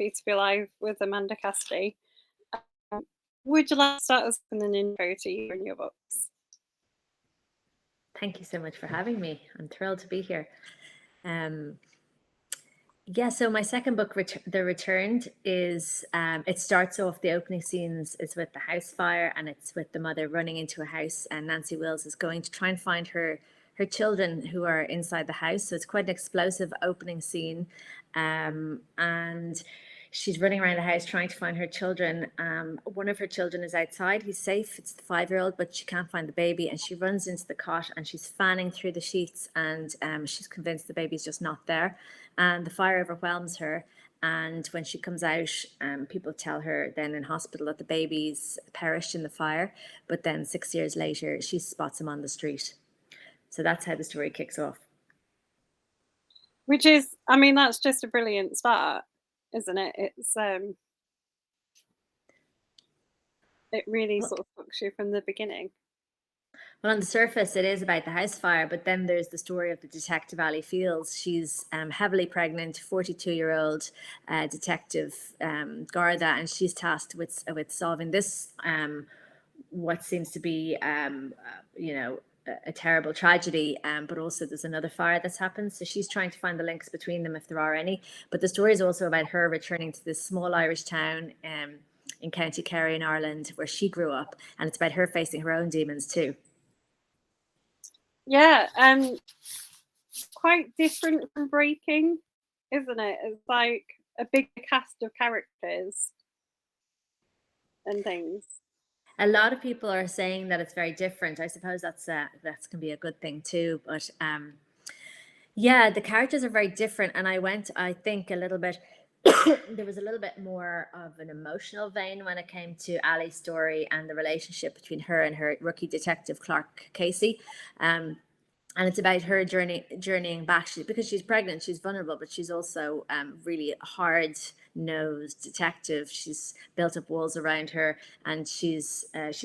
Happy to Be Alive with Amanda Cassidy. Um, would you like to start us with an intro to you and your books? Thank you so much for having me. I'm thrilled to be here. Um, yeah, so my second book, The Returned, is it starts off the opening scenes is with the house fire, and it's with the mother running into a house, and Nancy Wills is going to try and find her children who are inside the house. So it's quite an explosive opening scene, and she's running around the house trying to find her children. One of her children is outside. He's safe. It's the 5-year-old, but she can't find the baby. And she runs into the cot and she's fanning through the sheets, and she's convinced the baby's just not there. And the fire overwhelms her. And when she comes out, people tell her then in hospital that the baby's perished in the fire. But then 6 years later, she spots him on the street. So that's how the story kicks off. Which is, I mean, that's just a brilliant start, isn't it? It really Well, sort of hooks you from the beginning. Well, on the surface, it is about the house fire, but then there's the story of the detective Ali Fields. She's heavily pregnant, 42-year-old detective Garda, and she's tasked with solving this what seems to be a terrible tragedy, but also there's another fire that's happened. So she's trying to find the links between them if there are any. But the story is also about her returning to this small Irish town in County Kerry in Ireland where she grew up, and it's about her facing her own demons too. Yeah, quite different from Breaking, isn't it? It's like a big cast of characters and things. A lot of people are saying that it's very different. I suppose that's can be a good thing too. But yeah, the characters are very different, and I think, a little bit. There was a little bit more of an emotional vein when it came to Ali's story and the relationship between her and her rookie detective Clark Casey. And it's about her journeying back, because she's pregnant, she's vulnerable, but she's also really a hard-nosed detective. She's built up walls around her, and she's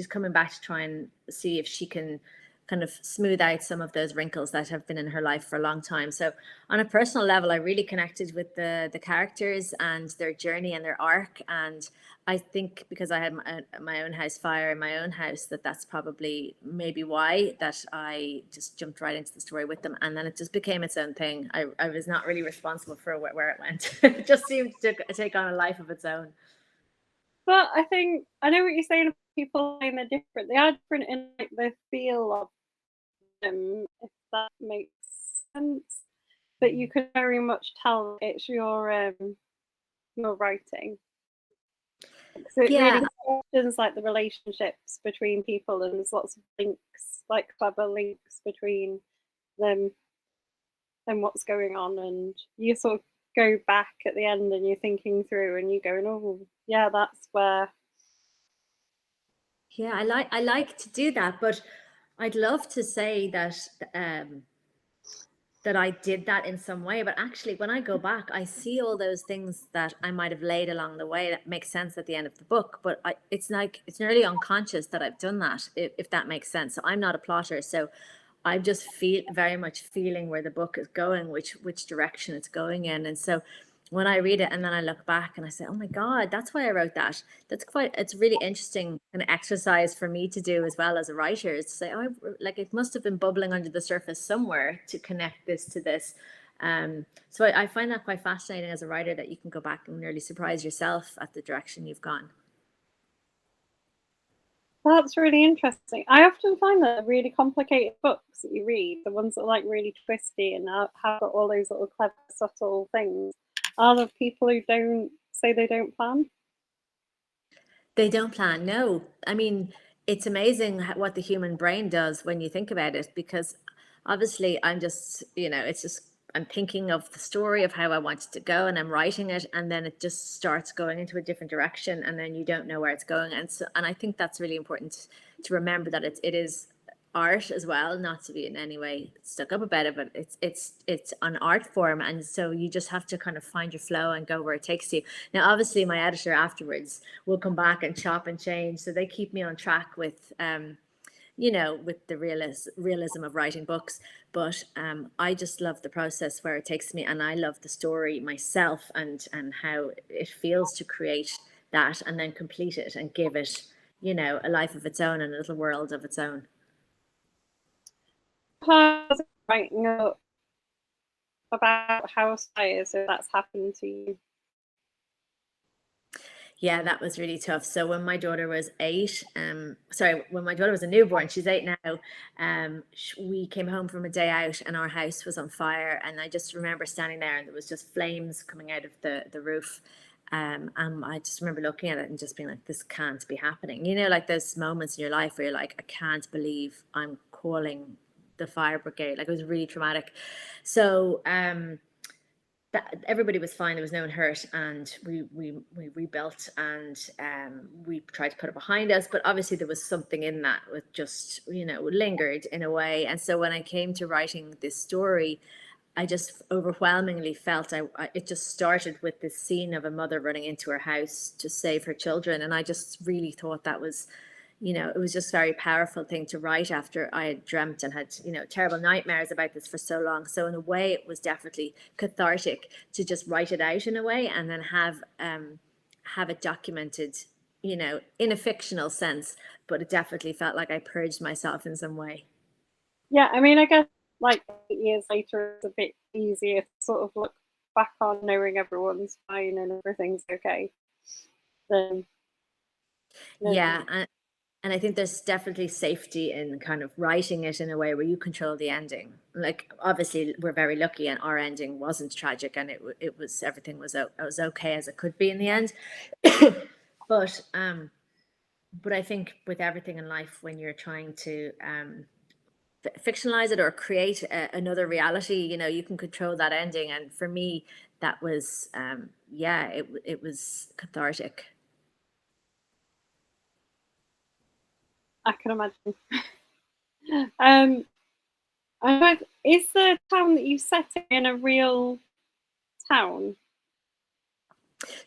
coming back to try and see if she can kind of smooth out some of those wrinkles that have been in her life for a long time. So on a personal level, I really connected with the characters and their journey and their arc. And I think because I had my own house fire in my own house, that's probably maybe why that I just jumped right into the story with them. And then it just became its own thing. I was not really responsible for where it went. It just seemed to take on a life of its own. But I think I know what you're saying about people saying they're different. They are different in like the feel of them, if that makes sense. But you could very much tell it's your writing. So it really Yeah, questions like the relationships between people, and there's lots of links, like clever links between them and what's going on, and you sort of go back at the end and you're thinking through and you're going, oh yeah, that's where. yeah, I like to do that, but I'd love to say um, that I did that in some way. But actually, when I go back, I see all those things that I might have laid along the way that make sense at the end of the book. But it's like it's nearly unconscious that I've done that, if that makes sense. So I'm not a plotter, so I just feel very much feeling where the book is going, which direction it's going in, and so when I read it and then I look back and I say, "Oh my God, that's why I wrote that." It's really interesting an exercise for me to do as well as a writer, is to say, "Oh, like it must have been bubbling under the surface somewhere to connect this to this." So I find that quite fascinating as a writer, that you can go back and nearly surprise yourself at the direction you've gone. That's really interesting. I often find that really complicated books that you read, the ones that are like really twisty and have got all those little clever, subtle things, are the people who don't say they don't plan. They don't plan. No, I mean, it's amazing what the human brain does when you think about it, because obviously I'm just, it's just, I'm thinking of the story of how I want it to go and I'm writing it, and then it just starts going into a different direction, and then you don't know where it's going. And I think that's really important to remember, that it is art as well, not to be in any way stuck up about it, but it's an art form, and so you just have to kind of find your flow and go where it takes you. Now obviously my editor afterwards will come back and chop and change, so they keep me on track with with the realism of writing books. But I just love the process where it takes me, and I love the story myself, and how it feels to create that and then complete it and give it, a life of its own and a little world of its own. How's it writing up about house fires if that's happened to you? Yeah, that was really tough. So when my daughter was 8, sorry, when my daughter was a newborn, she's 8 now. We came home from a day out, and our house was on fire. And I just remember standing there, and there was just flames coming out of the roof. And I just remember looking at it and just being like, this can't be happening. Like those moments in your life where you're like, I can't believe I'm calling the fire brigade. Like, it was really traumatic. So, that everybody was fine. There was no one hurt, and we rebuilt, and we tried to put it behind us. But obviously, there was something in that with just lingered in a way. And so when I came to writing this story, I just overwhelmingly felt it just started with this scene of a mother running into her house to save her children, and I just really thought that was, it was just a very powerful thing to write after I had dreamt and had, terrible nightmares about this for so long. So in a way, it was definitely cathartic to just write it out in a way, and then have it documented, in a fictional sense. But it definitely felt like I purged myself in some way. Yeah, I mean, I guess like 8 years later, it's a bit easier to sort of look back on knowing everyone's fine and everything's okay. Then, Yeah, and I think there's definitely safety in kind of writing it in a way where you control the ending. Like, obviously, we're very lucky, and our ending wasn't tragic, and it was, everything was okay as it could be in the end. but but I think with everything in life, when you're trying to fictionalize it or create another reality, you can control that ending. And for me, that was yeah, it was cathartic. I can imagine. Um, is the town that you set it in a real town?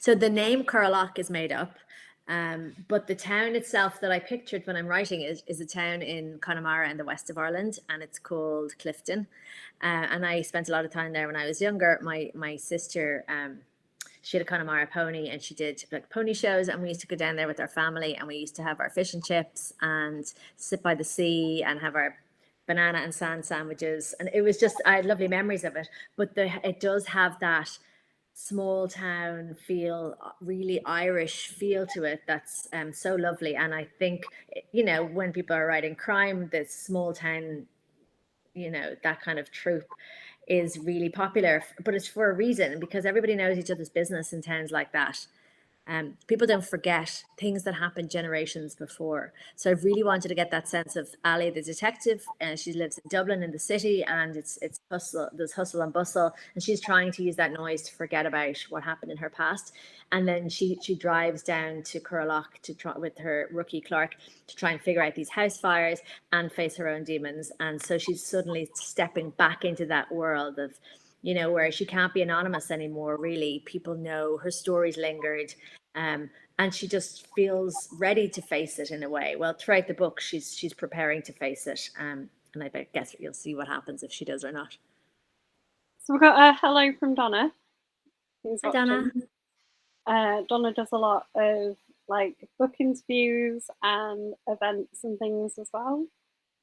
So the name Curralock is made up, but the town itself that I pictured when I'm writing is a town in Connemara in the west of Ireland, and it's called Clifton. And I spent a lot of time there when I was younger. My sister, she had a Connemara pony, and she did like pony shows, and we used to go down there with our family, and we used to have our fish and chips and sit by the sea and have our banana and sand sandwiches, and it was just, I had lovely memories of it. But it does have that small town feel, really Irish feel to it. That's so lovely. And I think, when people are writing crime, this small town, that kind of trope is really popular. But it's for a reason, because everybody knows each other's business in towns like that. People don't forget things that happened generations before. So I really wanted to get that sense of Ali, the detective, and she lives in Dublin in the city, and it's hustle, there's hustle and bustle, and she's trying to use that noise to forget about what happened in her past. And then she drives down to Curralock to try with her rookie Clark to try and figure out these house fires and face her own demons. And so she's suddenly stepping back into that world of, where she can't be anonymous anymore, really. People know her story's lingered, um, and she just feels ready to face it in a way. Well, throughout the book, she's preparing to face it, and I guess you'll see what happens if she does or not. So we've got a hello from Donna, who's Hi, watching. Donna. Donna does a lot of like book interviews and events and things as well.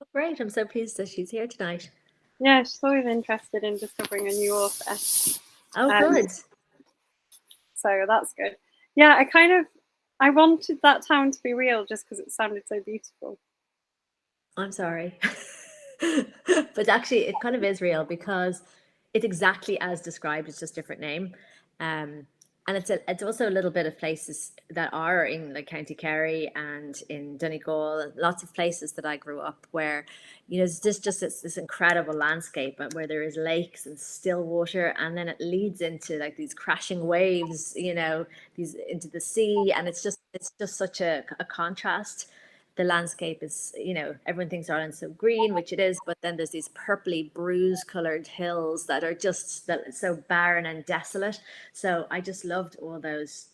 Oh, great! I'm so pleased that she's here tonight. Yeah, she's always interested in discovering a new author. Oh, Um, good. so that's good. Yeah, I wanted that town to be real just because it sounded so beautiful. I'm sorry. But actually, it kind of is real, because it's exactly as described. It's just different name. Um, and it's also a little bit of places that are in like County Kerry and in Donegal, and lots of places that I grew up where, it's just this incredible landscape, but where there is lakes and still water, and then it leads into like these crashing waves, these into the sea, and it's just such a contrast. The landscape is, everyone thinks Ireland's so green, which it is, but then there's these purpley bruise colored hills that are just so barren and desolate. So I just loved all those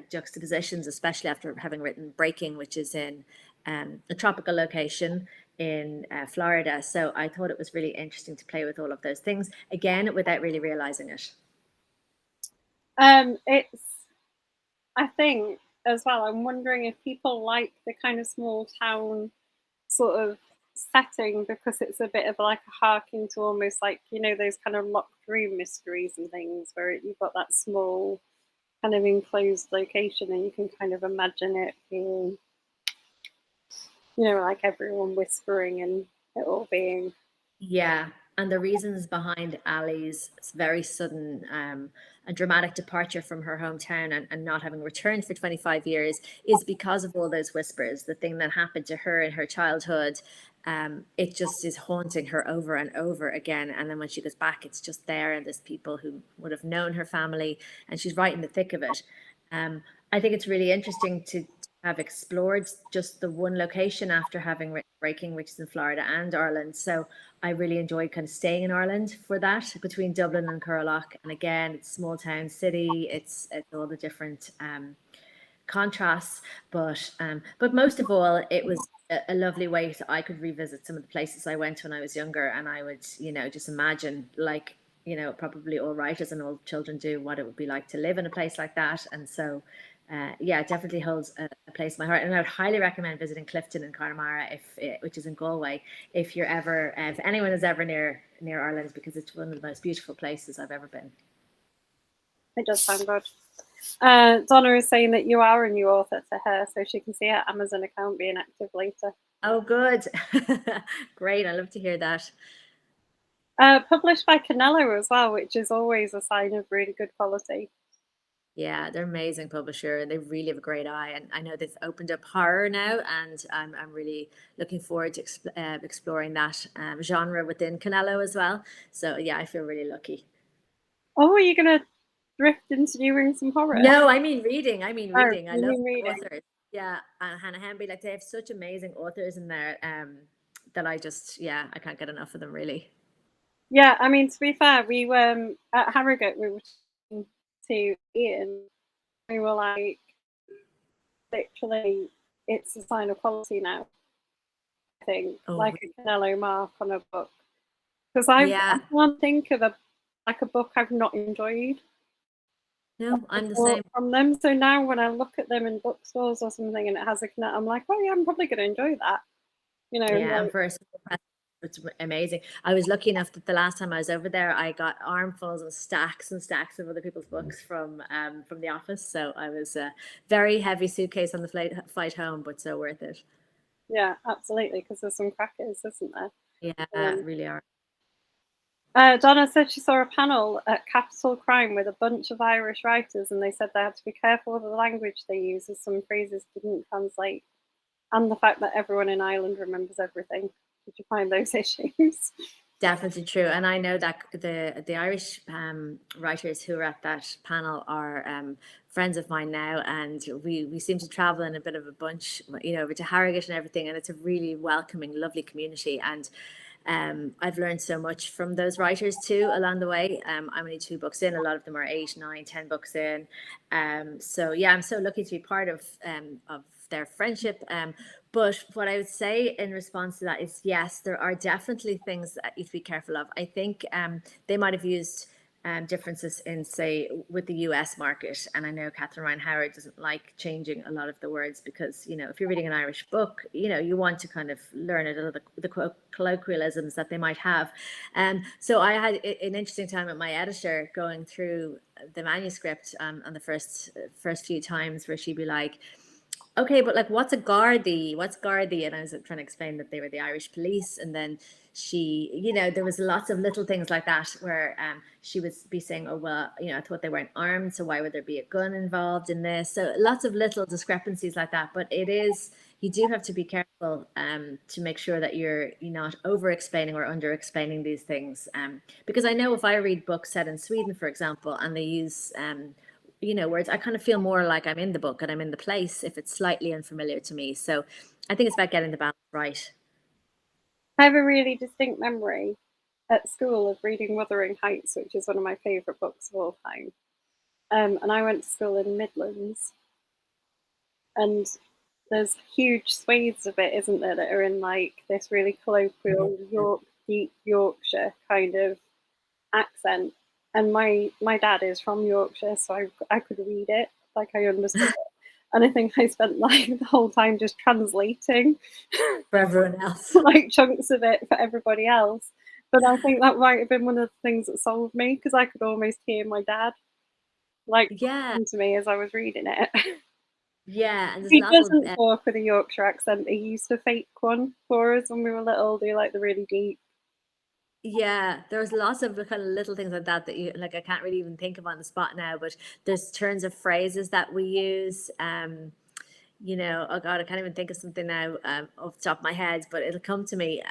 juxtapositions, especially after having written Breaking, which is in a tropical location in Florida. So I thought it was really interesting to play with all of those things again without really realizing it. It's I think as well. I'm wondering if people like the kind of small town sort of setting because it's a bit of like a harking to almost like those kind of locked room mysteries and things where you've got that small kind of enclosed location and you can kind of imagine it being like everyone whispering and it all being Yeah, and the reasons behind Ali's very sudden and dramatic departure from her hometown and not having returned for 25 years is because of all those whispers. The thing that happened to her in her childhood, it just is haunting her over and over again. And then when she goes back, it's just there, and there's people who would have known her family, and she's right in the thick of it. Um, I think it's really interesting to have explored just the one location after having written Breaking, which is in Florida and Ireland. So I really enjoyed kind of staying in Ireland for that, between Dublin and Curragh. And again, it's small town city. It's all the different contrasts, but most of all, it was a lovely way so I could revisit some of the places I went when I was younger, and I would, just imagine, like, probably all writers and all children do, what it would be like to live in a place like that. And so yeah, it definitely holds a place in my heart, and I would highly recommend visiting Clifton in Connemara, which is in Galway, if you're ever, if anyone is ever near Ireland, because it's one of the most beautiful places I've ever been. it does sound good. Donna is saying that you are a new author to her, so she can see her Amazon account being active later. Oh, good. Great. I love to hear that. Published by Canelo as well, which is always a sign of really good quality. Yeah, they're amazing publisher, and they really have a great eye. And I know they've opened up horror now, and I'm really looking forward to exploring that genre within Canelo as well. So yeah, I feel really lucky. Oh, are you gonna drift into doing some horror? No, I mean reading. I mean Oh, reading. I you love mean reading? authors. Yeah, and Hannah Hemby, like they have such amazing authors in there that I just, yeah, I can't get enough of them really. Yeah, I mean, to be fair, we were at Harrogate. We were talking to Ian. We were like, literally, it's a sign of quality now. I think, Oh, like a Canelo mark on a book, because I yeah. can't think of a book I've not enjoyed No, I'm the before same. from them. So now when I look at them in bookstores or something and it has a Canelo, I'm like, oh yeah, I'm probably going to enjoy that. Yeah, and Like for a small press, it's amazing. I was lucky enough that the last time I was over there, I got armfuls and stacks of other people's books from the office. So I was a very heavy suitcase on the flight home, but so worth it. yeah, absolutely, because there's some crackers, isn't there? Yeah, Um, really are. Donna said she saw a panel at Capital Crime with a bunch of Irish writers, and they said they had to be careful with the language they use, as some phrases didn't translate, and the fact that everyone in Ireland remembers everything. Did you find those issues? Definitely true. And I know that the Irish writers who are at that panel are friends of mine now, and we seem to travel in a bit of a bunch, over to Harrogate and everything, and it's a really welcoming, lovely community. And I've learned so much from those writers too along the way. I'm only 2 books in; a lot of them are 8, 9, 10 books in. So yeah, I'm so lucky to be part of their friendship. But what I would say in response to that is yes, there are definitely things that you have to be careful of. I think they might have used differences in, say, with the US market. And I know Catherine Ryan Howard doesn't like changing a lot of the words because, if you're reading an Irish book, you want to kind of learn a little the colloquialisms that they might have. So I had an interesting time with my editor going through the manuscript on the first few times where she'd be like, okay, but like, what's a Gardaí? What's Gardaí? And I was trying to explain that they were the Irish police. And then she, there was lots of little things like that where she would be saying, oh, well, I thought they weren't armed. So why would there be a gun involved in this? So lots of little discrepancies like that. But you do have to be careful to make sure that you're not over explaining or under explaining these things. Because I know if I read books set in Sweden, for example, and they use, words, I kind of feel more like I'm in the book and I'm in the place if it's slightly unfamiliar to me. So I think it's about getting the balance right. I have a really distinct memory at school of reading Wuthering Heights, which is one of my favourite books of all time. And I went to school in Midlands, and there's huge swathes of it, isn't there, that are in like this really colloquial Yeah. Deep Yorkshire kind of accent. And my dad is from Yorkshire, so I could read it, like I understood it. And I think I spent like the whole time just translating For everyone else. like chunks of it for everybody else. But I think that might have been one of the things that sold me because I could almost hear my dad like Yeah, talking to me as I was reading it. yeah, and there's He lots of doesn't talk with a Yorkshire accent. He used to fake one for us when we were little, do like the really deep. yeah, there's lots of kind of little things like that that you like. I can't really even think of on the spot now, but there's turns of phrases that we use. Oh God, I can't even think of something now off the top of my head, but it'll come to me.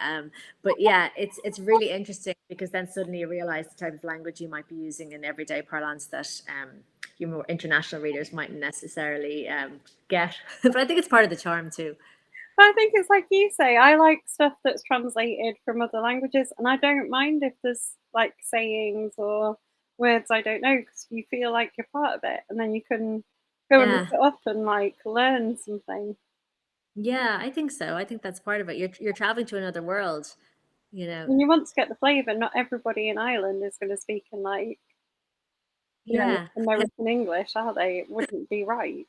But yeah, it's really interesting because then suddenly you realize the type of language you might be using in everyday parlance that your more international readers mightn't necessarily get. But I think it's part of the charm too. But I think it's like you say, I like stuff that's translated from other languages, and I don't mind if there's like sayings or words I don't know because you feel like you're part of it, and then you can go and look Yeah. it up and like learn something. Yeah, I think so. I think that's part of it. You're traveling to another world, you know. And you want to get the flavour. Not everybody in Ireland is going to speak in like Yeah. American English, are they? It wouldn't be right.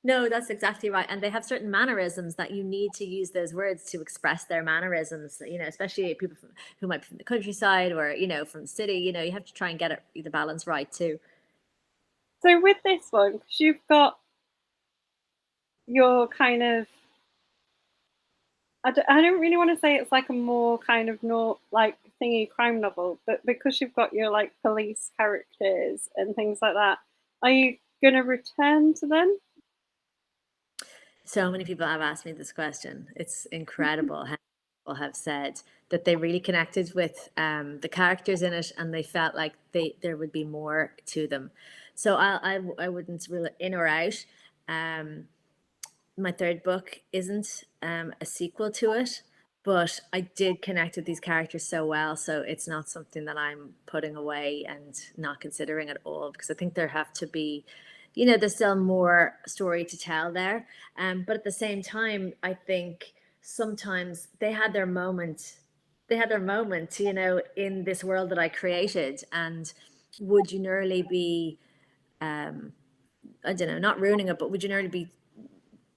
No, that's exactly right. And they have certain mannerisms that you need to use those words to express their mannerisms, especially people who might be from the countryside or, from the city, you have to try and get the balance right too. So with this one, because you've got your kind of I don't really want to say it's like a more kind of not like thingy crime novel, but because you've got your like police characters and things like that, are you gonna return to them? So many people have asked me this question. It's incredible how people have said that they really connected with the characters in it, and they felt like there would be more to them. So I wouldn't rule it in or out. Um, my third book isn't a sequel to it, but I did connect with these characters so well, so it's not something that I'm putting away and not considering at all because I think there have to be, there's still more story to tell there. But at the same time, I think sometimes they had their moment. They had their moment, in this world that I created, and would you nearly be, I don't know, not ruining it, but would you nearly be,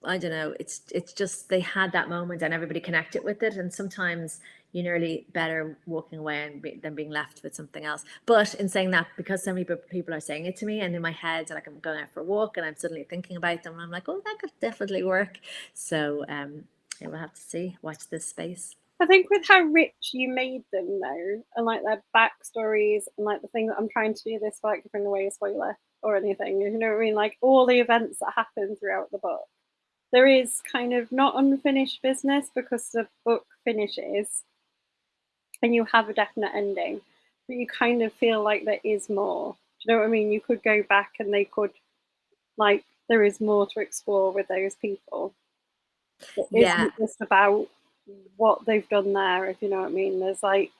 I don't know. It's just they had that moment and everybody connected with it. And sometimes you're nearly better walking away than being left with something else. But in saying that, because so many people are saying it to me, and in my head, like I'm going out for a walk, and I'm suddenly thinking about them, and I'm like, oh, that could definitely work. So yeah, we'll have to see. Watch this space. I think with how rich you made them though, and like their backstories and like the thing that I'm trying to do this without giving away a spoiler or anything, you know what I mean? Like all the events that happen throughout the book. There is kind of not unfinished business because the book finishes and you have a definite ending, but you kind of feel like there is more. Do you know what I mean? You could go back and they could like there is more to explore with those people. It Yeah, isn't just about what they've done there, if you know what I mean. There's like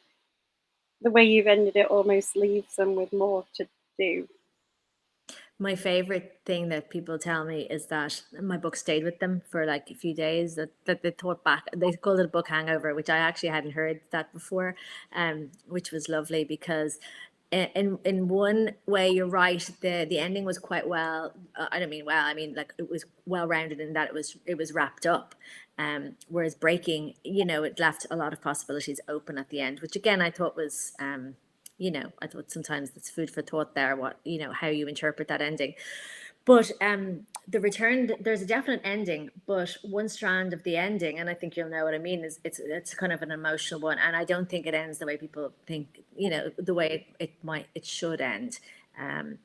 the way you've ended it almost leaves them with more to do. my favorite thing that people tell me is that my book stayed with them for like a few days. That they thought back. They called it a book hangover, which I actually hadn't heard that before, which was lovely because in one way you're right. The ending was quite well. I don't mean well. I mean like it was well rounded in that it was wrapped up. Whereas breaking, it left a lot of possibilities open at the end, which again I thought was I thought sometimes that's food for thought there, what, how you interpret that ending. But the return, there's a definite ending, but one strand of the ending, and I think you'll know what I mean, is it's kind of an emotional one. And I don't think it ends the way people think, the way it should end. And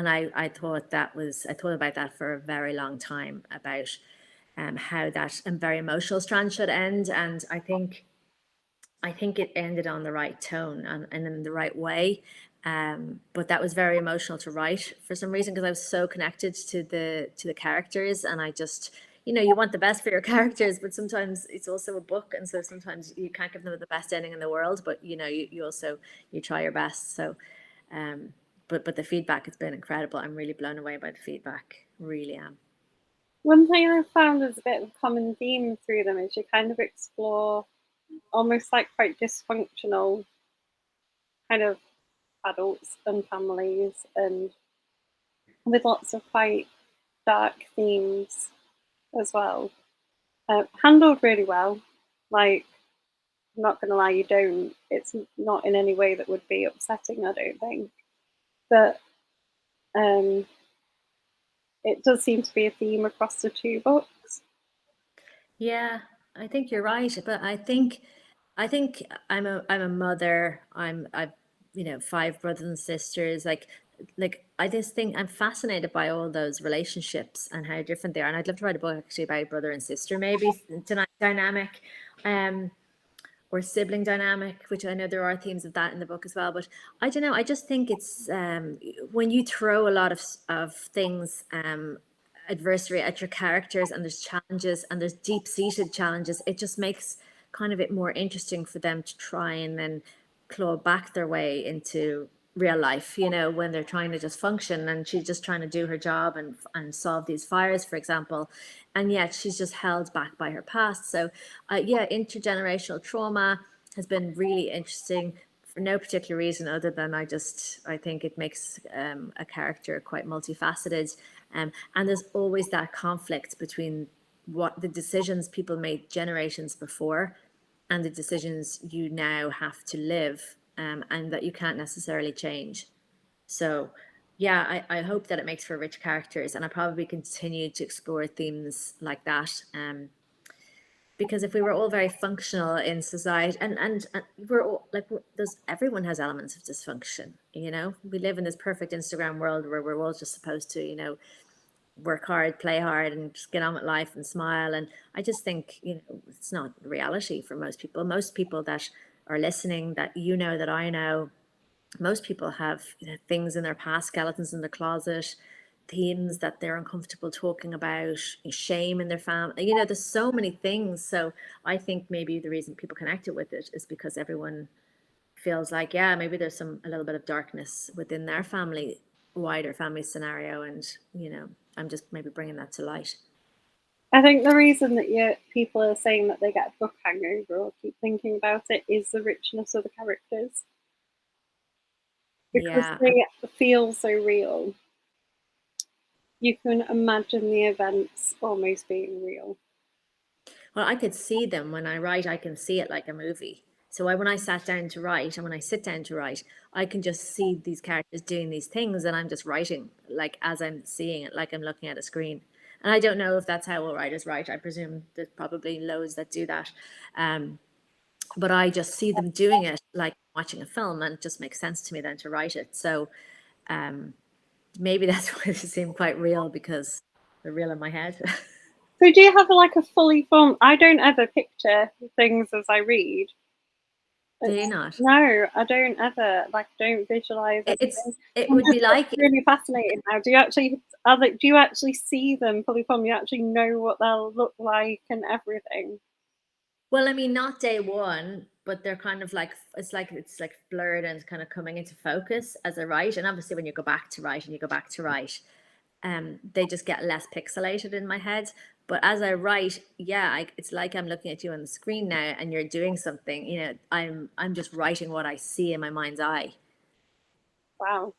I thought I thought about that for a very long time about how that very emotional strand should end. And I think it ended on the right tone and in the right way. But that was very emotional to write for some reason because I was so connected to the characters, and I just, you want the best for your characters, but sometimes it's also a book, and so sometimes you can't give them the best ending in the world, but you also you try your best. So, but the feedback has been incredible. I'm really blown away by the feedback. Really am. One thing I've found as a bit of a common theme through them is you kind of explore almost like quite dysfunctional kind of adults and families, and with lots of quite dark themes as well. Handled really well. Like, I'm not going to lie, you don't. It's not in any way that would be upsetting, I don't think. But um, it does seem to be a theme across the two books. Yeah, I think you're right, but I think I'm a mother. I've five brothers and sisters. Like I just think I'm fascinated by all those relationships and how different they are. And I'd love to write a book actually about brother and sister, maybe tonight dynamic. Um, or sibling dynamic, which I know there are themes of that in the book as well. But I don't know. I just think it's when you throw a lot of things adversary at your characters, and there's challenges and there's deep seated challenges. It just makes kind of it more interesting for them to try and then claw back their way into real life, when they're trying to just function, and she's just trying to do her job and solve these fires, for example, and yet she's just held back by her past. So yeah, intergenerational trauma has been really interesting for no particular reason other than I think it makes a character quite multifaceted, and there's always that conflict between what the decisions people made generations before and the decisions you now have to live, and that you can't necessarily change. So, yeah, I hope that it makes for rich characters, and I probably continue to explore themes like that. Because if we were all very functional in society, and we're all like, there's everyone has elements of dysfunction. We live in this perfect Instagram world where we're all just supposed to, work hard, play hard, and just get on with life and smile. And I just think, it's not reality for most people. Most people that are listening, that I know, most people have things in their past, skeletons in their closet, themes that they're uncomfortable talking about, shame in their family. There's so many things. So I think maybe the reason people connected with it is because everyone feels like, yeah, maybe there's a little bit of darkness within their family, wider family scenario, and I'm just maybe bringing that to light. I think the reason that people are saying that they get a book hangover or keep thinking about it is the richness of the characters, because Yeah. they feel so real. You can imagine the events almost being real. Well, I could see them when I write. I can see it like a movie. So when I sat down to write, and when I sit down to write, I can just see these characters doing these things, and I'm just writing like as I'm seeing it, like I'm looking at a screen. And I don't know if that's how all writers write. I presume there's probably loads that do that. Um, but I just see them doing it like watching a film, and it just makes sense to me then to write it. So maybe that's why they seem quite real, because they're real in my head. So do you have like a fully formed? I don't ever picture things as I read. Do you It's not? no, I don't ever like don't visualize anything. It I'm would just be like, really fascinated now. Do you actually see them fully formed? You actually know what they'll look like and everything. well, I mean, not day one, but they're kind of like, it's like blurred and kind of coming into focus as I write. And obviously, when you go back to write and you go back to write, they just get less pixelated in my head. But as I write, yeah, it's like I'm looking at you on the screen now, and you're doing something. I'm just writing what I see in my mind's eye. Wow.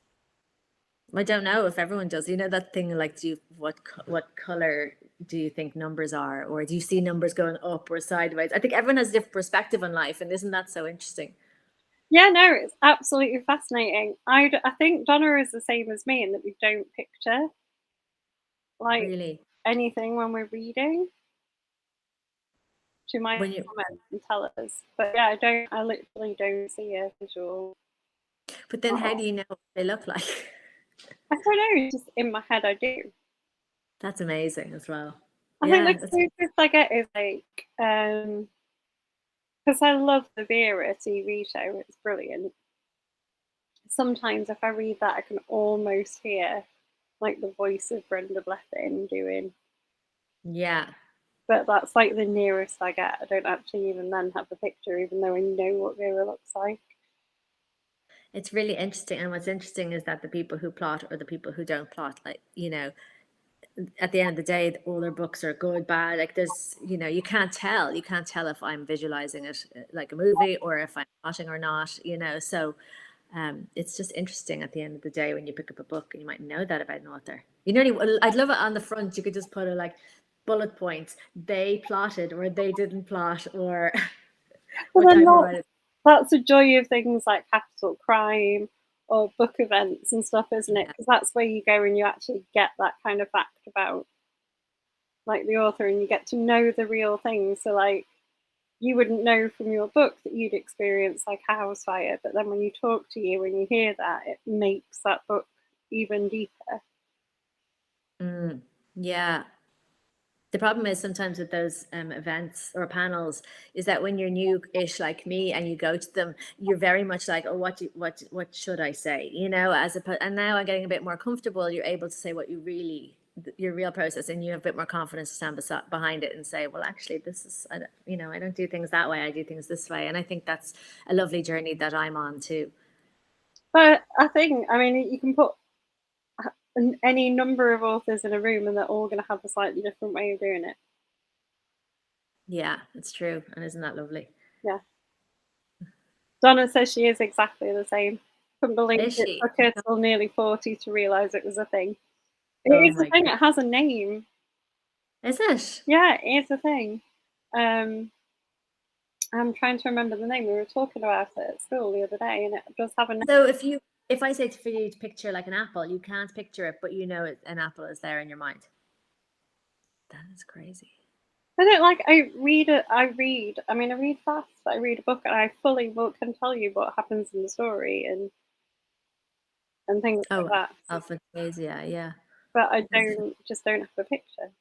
I don't know if everyone does. That thing like, what color do you think numbers are, or do you see numbers going up or sideways? I think everyone has a different perspective on life, and isn't that so interesting? Yeah, no, it's absolutely fascinating. I think Donna is the same as me in that we don't picture like Really, anything when we're reading. She might when you, comment and tell us, but yeah, I don't. I literally don't see a visual but then at how do all. you know what they look like? I don't know. Just in my head, I do. That's amazing as well. I think Yeah, the closest I get is like because I love the Vera TV show. It's brilliant. Sometimes if I read that, I can almost hear like the voice of Brenda Blethyn doing. yeah. But that's like the nearest I get. I don't actually even then have the picture, even though I know what Vera looks like. It's really interesting. And what's interesting is that the people who plot or the people who don't plot, like, at the end of the day, all their books are good, bad. Like there's, you can't tell. You can't tell if I'm visualizing it like a movie or if I'm watching or not. So it's just interesting at the end of the day when you pick up a book and you might know that about an author. I'd love it on the front. You could just put a like bullet points. They plotted or they didn't plot or But what then type of writer. that's the joy of things like capital crime or book events and stuff, isn't it? Yeah. Because that's where you go and you actually get that kind of fact about like the author, and you get to know the real thing. So like you wouldn't know from your book that you'd experienced like a house fire, but then when you talk to you, when you hear that, it makes that book even deeper. Yeah. The problem is sometimes with those events or panels is that when you're new-ish like me and you go to them, you're very much like, oh, what should I say? And now I'm getting a bit more comfortable. You're able to say what your real process, and you have a bit more confidence to stand behind it and say, well, actually, this is, I don't do things that way. I do things this way, and I think that's a lovely journey that I'm on too. But I think, I mean, you can put any number of authors in a room and they're all going to have a slightly different way of doing it. Yeah, it's true, and isn't that lovely? Yeah. Donna says she is exactly the same. Couldn't believe Is it she? took her till nearly 40 to realise it was a thing. It Oh is a my thing, God. it has a name. Is it? Yeah, it is a thing. Um, I'm trying to remember the name. We were talking about it at school the other day, and it does have a name. So if I say for you to picture like an apple, you can't picture it, but an apple is there in your mind. That is crazy. I don't like. I mean, I read fast. But I read a book, and I fully can tell you what happens in the story and things like Oh, that. aphantasia, yeah. But I Aph- don't have a picture.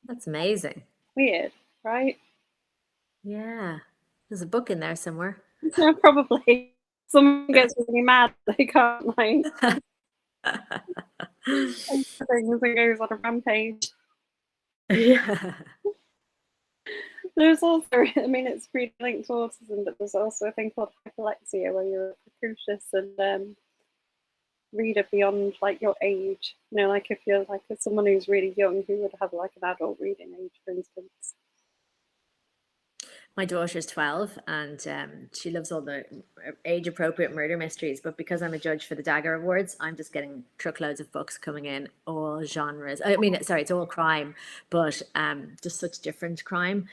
That's amazing. Weird, right? Yeah. There's a book in there somewhere. Yeah, probably. Someone gets really mad they can't like think of things and goes on a rampage. Yeah. There's also, I mean, it's pretty linked to autism, but there's also a thing called hyperlexia where you're precocious and reader beyond like your age. Like if you're like someone who's really young who would have like an adult reading age, for instance. My daughter's 12 and she loves all the age appropriate murder mysteries. But because I'm a judge for the Dagger Awards, I'm just getting truckloads of books coming in, all genres. I mean, sorry, it's all crime, but just such different crime.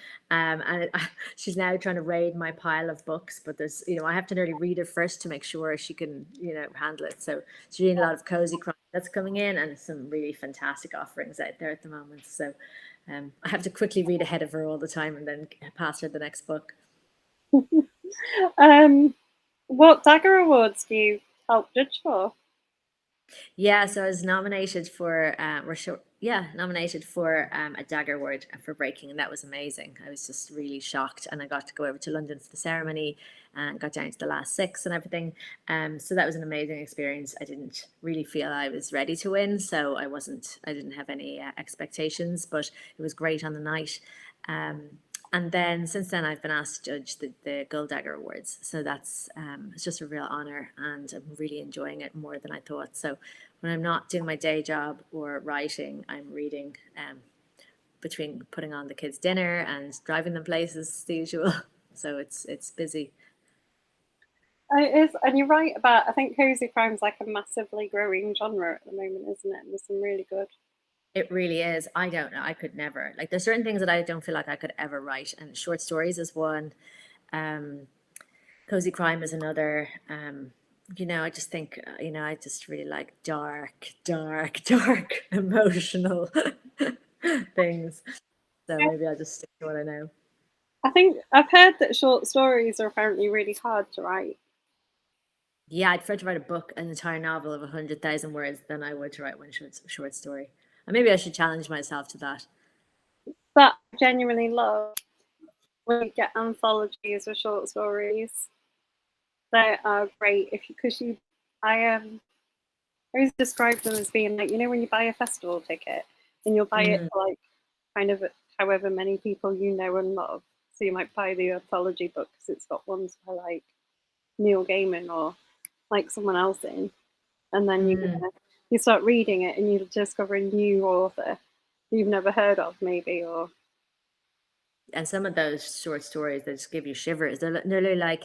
She's now trying to raid my pile of books, but I have to nearly read it first to make sure she can, handle it. So she's reading a lot of cozy crime that's coming in and some really fantastic offerings out there at the moment. So I have to quickly read ahead of her all the time and then pass her the next book. What Dagger Awards do you help judge for? Yeah, so I was nominated for, nominated for a Dagger Award for breaking, and that was amazing. I was just really shocked, and I got to go over to London for the ceremony and got down to the last six and everything. So that was an amazing experience. I didn't really feel I was ready to win, so I didn't have any expectations, but it was great on the night. And then since then, I've been asked to judge the Gold Dagger Awards. So it's just a real honor, and I'm really enjoying it more than I thought. So when I'm not doing my day job or writing, I'm reading between putting on the kids' dinner and driving them places, the usual. So it's busy. It is, and you're right about. I think cozy crime's like a massively growing genre at the moment, isn't it? And there's some really good. It really is. I don't know. I could never. Like, there's certain things that I don't feel like I could ever write, and short stories is one. Um, Cozy crime is another. I just think, I just really like dark, dark, dark, emotional things. So Yeah, maybe I'll just stick to what I know. I think I've heard that short stories are apparently really hard to write. Yeah, I'd prefer to write a book, an entire novel of 100,000 words, than I would to write one short story. And maybe I should challenge myself to that. But I genuinely love when you get anthologies of short stories. They are great because I always describe them as being like, when you buy a festival ticket and you'll buy it Mm, for like kind of however many people you know and love. So you might buy the anthology book because it's got ones by like Neil Gaiman or like someone else in, and then mm. you're you start reading it and you discover a new author you've never heard of, maybe, or And some of those short stories, they just give you shivers. They're like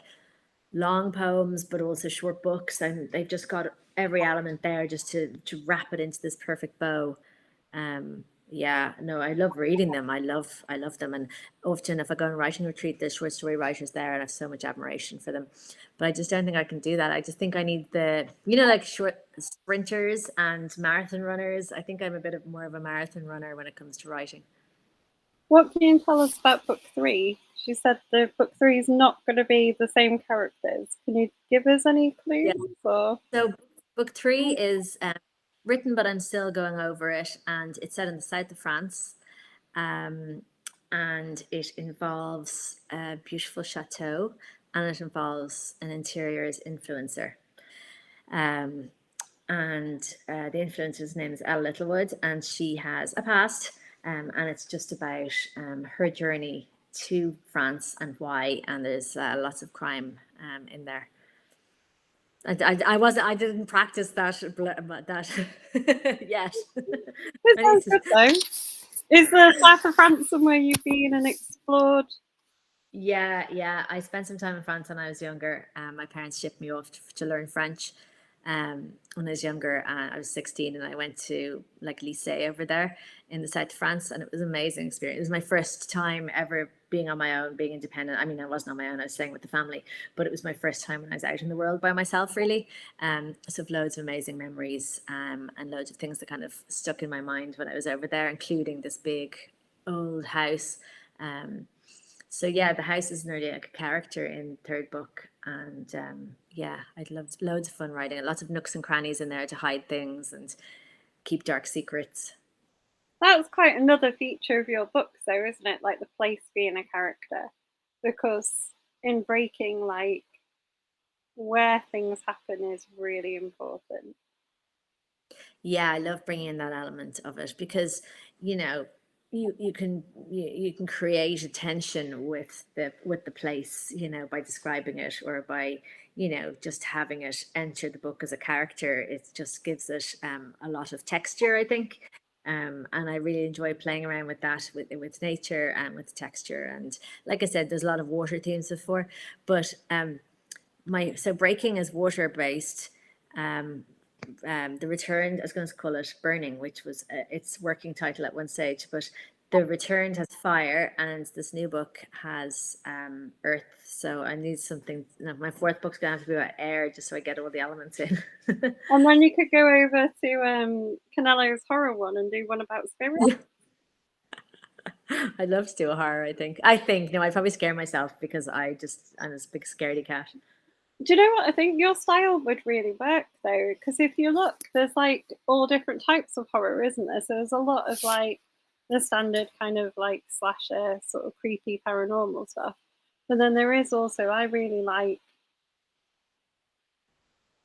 long poems, but also short books, and they've just got every element there just to wrap it into this perfect bow. Yeah, no, I love reading them. I love them, and often if I go on a writing retreat, there's short story writers there, and I have so much admiration for them. But I just don't think I can do that. I just think I need like short sprinters and marathon runners. I think I'm a bit of more of a marathon runner when it comes to writing. what can you tell us about book three? She said the book three is not going to be the same characters. Can you give us any Yeah. clues? Or So book three is written, but I'm still going over it, and it's set in the south of France, um, and it involves a beautiful chateau, and it involves an interiors influencer. Um, and the influencer's name is Elle Littlewood, and she has a past, and it's just about her journey to France and why, and there's lots of crime in there. I didn't practice that yet. it I need sounds to. good though. Is the south of France somewhere you've been and explored? Yeah, yeah. I spent some time in France when I was younger. My parents shipped me off to learn French when I was younger. I was 16 and I went to like lycée over there in the south of France, and it was an amazing experience. It was my first time ever being on my own, being independent. I mean, I wasn't on my own, I was staying with the family, but it was my first time when I was out in the world by myself, really. So loads of amazing memories and loads of things that kind of stuck in my mind when I was over there, including this big old house. Um, so yeah, the house is nearly like a character in third book, and yeah, I'd loved loads of fun writing. Lots of nooks and crannies in there to hide things and keep dark secrets. That's quite another feature of your books, though, isn't it? Like the place being a character, because in breaking, like where things happen is really important. Yeah, I love bringing in that element of it because you know you can create a tension with the place, by describing it, or by just having it enter the book as a character. It just gives it a lot of texture, I think. And I really enjoy playing around with that, with nature and with texture. And like I said, there's a lot of water themes before, but my so breaking is water based. Um, the Returned, I was going to call it Burning, which was its working title at one stage, but The Returned has fire, and this new book has earth. So I need something. My fourth book's going to have to be about air, just so I get all the elements in. And then you could go over to Canello's horror one and do one about spirit. Yeah, I'd love to do a horror. I think no, I probably scare myself because I'm this big scaredy cat. Do you know what? I think your style would really work though, because if you look, there's like all different types of horror, isn't there? So there's a lot of like the standard kind of like slasher, sort of creepy paranormal stuff. But then there is also, I really like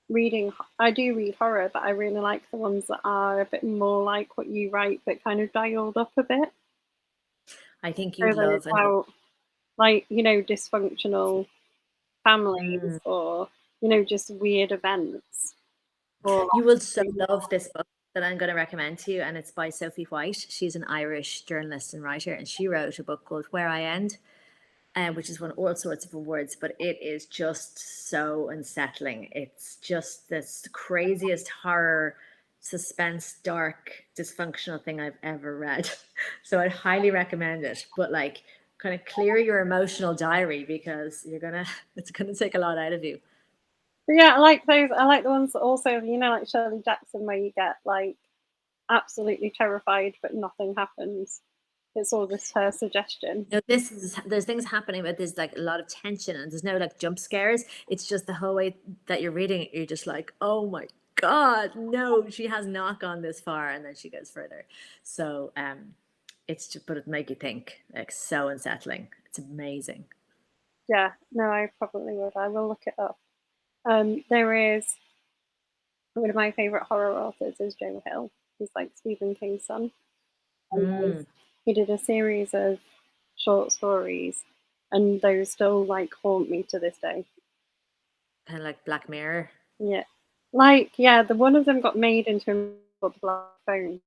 reading. I do read horror, but I really like the ones that are a bit more like what you write, but kind of dialed up a bit. I think So you'd then it's love an. about like, dysfunctional families Mm. or, just weird events or You will so like, love this book that I'm going to recommend to you, and it's by Sophie White. She's an Irish journalist and writer, and she wrote a book called Where I End, which has won all sorts of awards. But it is just so unsettling. It's just this craziest horror, suspense, dark, dysfunctional thing I've ever read. So I'd highly recommend it. But like, kind of clear your emotional diary because it's gonna take a lot out of you. but yeah, I like those. I like the ones that also, like Shirley Jackson, where you get like absolutely terrified, but nothing happens. It's all just her suggestion. No, there's things happening, but there's like a lot of tension, and there's no like jump scares. It's just the whole way that you're reading it, you're just like, oh my God, no, she has not gone this far, and then she goes further. So it's just, but it make you think, like, so unsettling. It's amazing. Yeah, no, I probably would. I will look it up. There is one of my favorite horror authors is Joe Hill. He's like Stephen King's son. And Mm, he did a series of short stories, and those still like haunt me to this day. kind of like Black Mirror. Yeah. Like, yeah, the one of them got made into a movie called The Black Phone.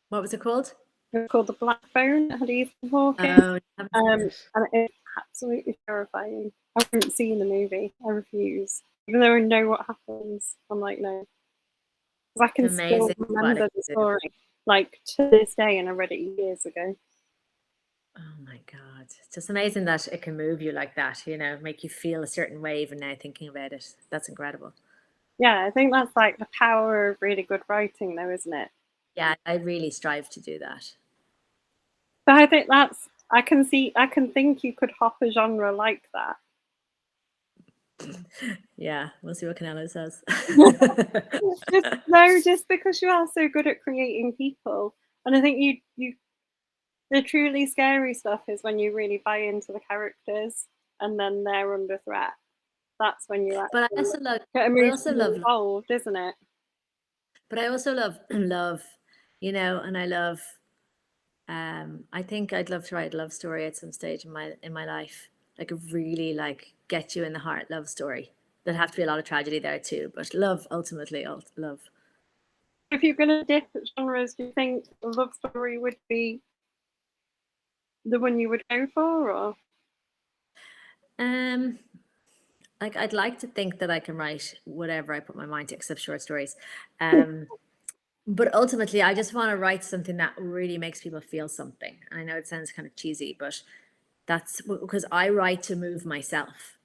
What was it called? It was called The Black Phone. Had Ethan Hawke in. Oh, I haven't seen it. And it's absolutely terrifying. I haven't seen the movie. I refuse. Even though I know what happens, I'm like, no. 'Cause I It's can still amazing what it remember the can do. story, like, to this day, and I read it years ago. Oh my God. It's just amazing that it can move you like that, make you feel a certain way even now thinking about it. That's incredible. Yeah, I think that's, like, the power of really good writing though, isn't it? Yeah, I really strive to do that. But I think that's I can think you could hop a genre like that. Yeah, we'll see what Canelo says. Just no, just because you are so good at creating people, and I think you the truly scary stuff is when you really buy into the characters, and then they're under threat. That's when you But I actually also love, get I also emotionally love, involved, isn't it? but I also love love, and I love, I think I'd love to write a love story at some stage in my life, like a really like get you in the heart love story. There'd have to be a lot of tragedy there too, but love ultimately, love. If you're gonna dip genres, do you think a love story would be the one you would go for, or Um, like I'd like to think that I can write whatever I put my mind to, except short stories. Um, but ultimately, I just want to write something that really makes people feel something. And I know it sounds kind of cheesy, but that's because I write to move myself,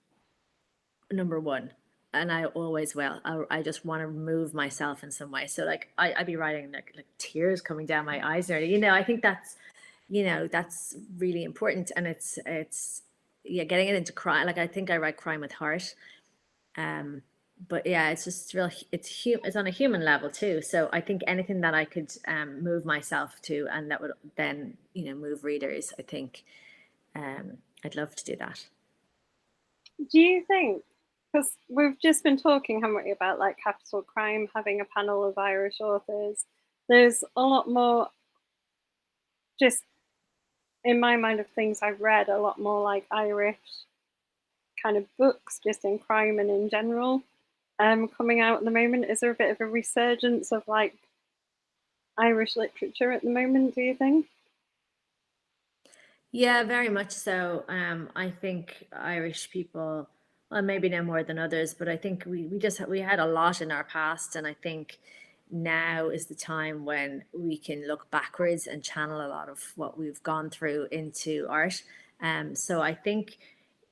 number one. And I always will. I just want to move myself in some way. So like I'd be writing like tears coming down my eyes there. I think that's really important. And it's yeah, getting it into crime. Like I think I write crime with heart. Um, but yeah, it's just real. It's on a human level too. So I think anything that I could move myself to, and that would then move readers. I think I'd love to do that. do you think? Because we've just been talking, haven't we, about like capital crime having a panel of Irish authors. There's a lot more, just in my mind of things I've read, a lot more like Irish kind of books, just in crime and in general, coming out at the moment. Is there a bit of a resurgence of like Irish literature at the moment, do you think? Yeah, very much so. I think Irish people, well, maybe no more than others, but I think we had a lot in our past, and I think now is the time when we can look backwards and channel a lot of what we've gone through into art. So I think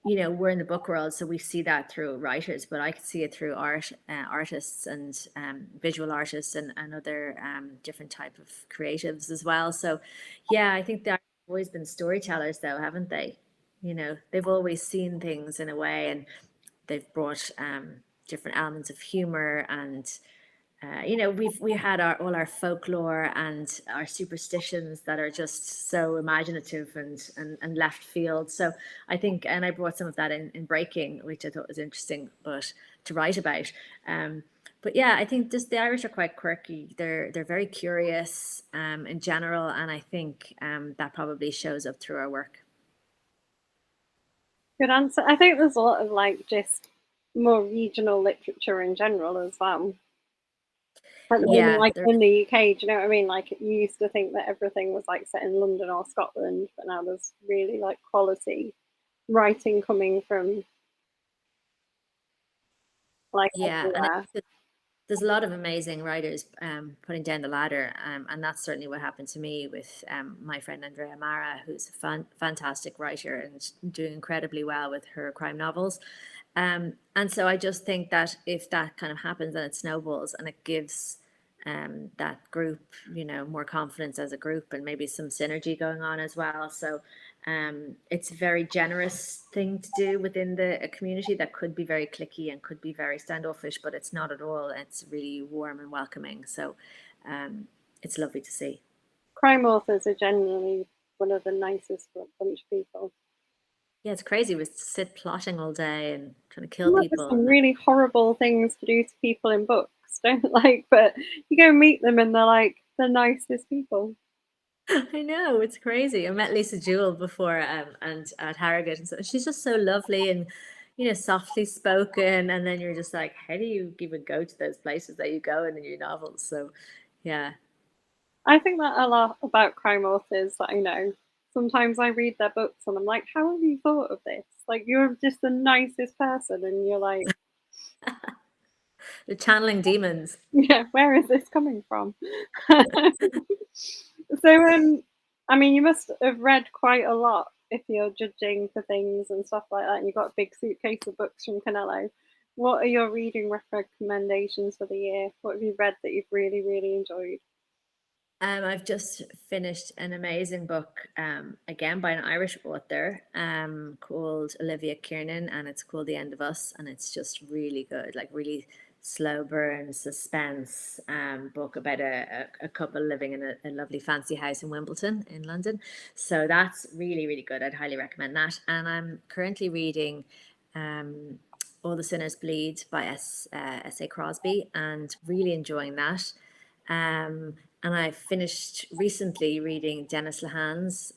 we're in the book world, so we see that through writers, but I could see it through artists and visual artists and other different type of creatives as well. So yeah, I think they've always been storytellers, though, haven't they? They've always seen things in a way, and they've brought different elements of humor and we had all our folklore and our superstitions that are just so imaginative and left field. So I think, and I brought some of that in breaking, which I thought was interesting, but to write about. But yeah, I think just the Irish are quite quirky. They're very curious in general, and I think that probably shows up through our work. Good answer. I think there's a lot of like just more regional literature in general as well. At the moment, Yeah, like there in the UK, do you know what I mean? Like you used to think that everything was like set in London or Scotland, but now there's really like quality writing coming from like yeah, and I everywhere. think that there's a lot of amazing writers putting down the ladder, and that's certainly what happened to me with my friend Andrea Mara, who's a fantastic writer and doing incredibly well with her crime novels. And so I just think that if that kind of happens, then it snowballs and it gives that group, more confidence as a group and maybe some synergy going on as well. So it's a very generous thing to do within a community that could be very clicky and could be very standoffish, but it's not at all. It's really warm and welcoming. So um, it's lovely to see. Crime authors are genuinely one of the nicest bunch of people. Yeah, it's crazy. We sit plotting all day and trying to kill Come up with people. some And really horrible things to do to people in books, don't like, but you go meet them and they're like the nicest people. I know it's crazy. I met Lisa Jewell before, and at Harrogate, and so she's just so lovely, and softly spoken, and then you're just like, how do you even go to those places that you go in your novels? So, yeah. I think that a lot about crime authors that I know. Sometimes I read their books and I'm like, how have you thought of this? Like, you're just the nicest person, and you're like, The channeling demons. yeah, where is this coming from? So, I mean, you must have read quite a lot if you're judging for things and stuff like that, and you've got a big suitcase of books from Canelo. What are your reading recommendations for the year? What have you read that you've really, really enjoyed? I've just finished an amazing book, again by an Irish author, called Olivia Kiernan, and it's called The End of Us, and it's just really good, like really slow burn suspense, book about a couple living in a lovely fancy house in Wimbledon in London. So that's really, really good. I'd highly recommend that. And I'm currently reading All the Sinners Bleed by S.A. Crosby, and really enjoying that. Um, and I finished recently reading Dennis Lehane's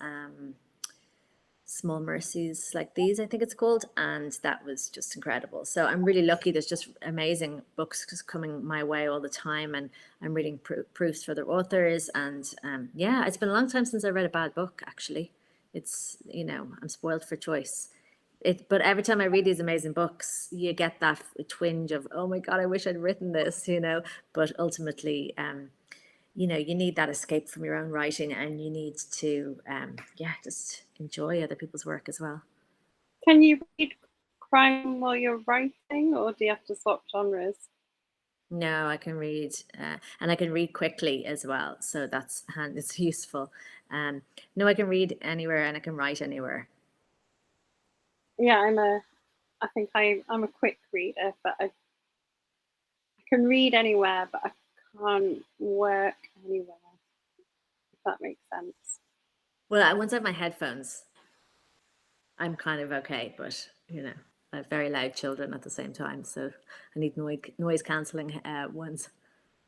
Small Mercies Like These, I think it's called, and that was just incredible. So I'm really lucky. There's just amazing books just coming my way all the time, and I'm reading proofs for other authors. And yeah, it's been a long time since I read a bad book, actually. It's, I'm spoiled for choice. But every time I read these amazing books, you get that twinge of, oh my God, I wish I'd written this. But ultimately, you need that escape from your own writing, and you need to, yeah, just enjoy other people's work as well. Can you read crime while you're writing, or do you have to swap genres? No, I can read, and I can read quickly as well. So it's useful. Um, no, I can read anywhere and I can write anywhere. Yeah, I think I'm a quick reader, but I can read anywhere, but I can't work anywhere, if that makes sense. Well, once I have my headphones, I'm kind of okay, but I have very loud children at the same time, so I need noise cancelling ones.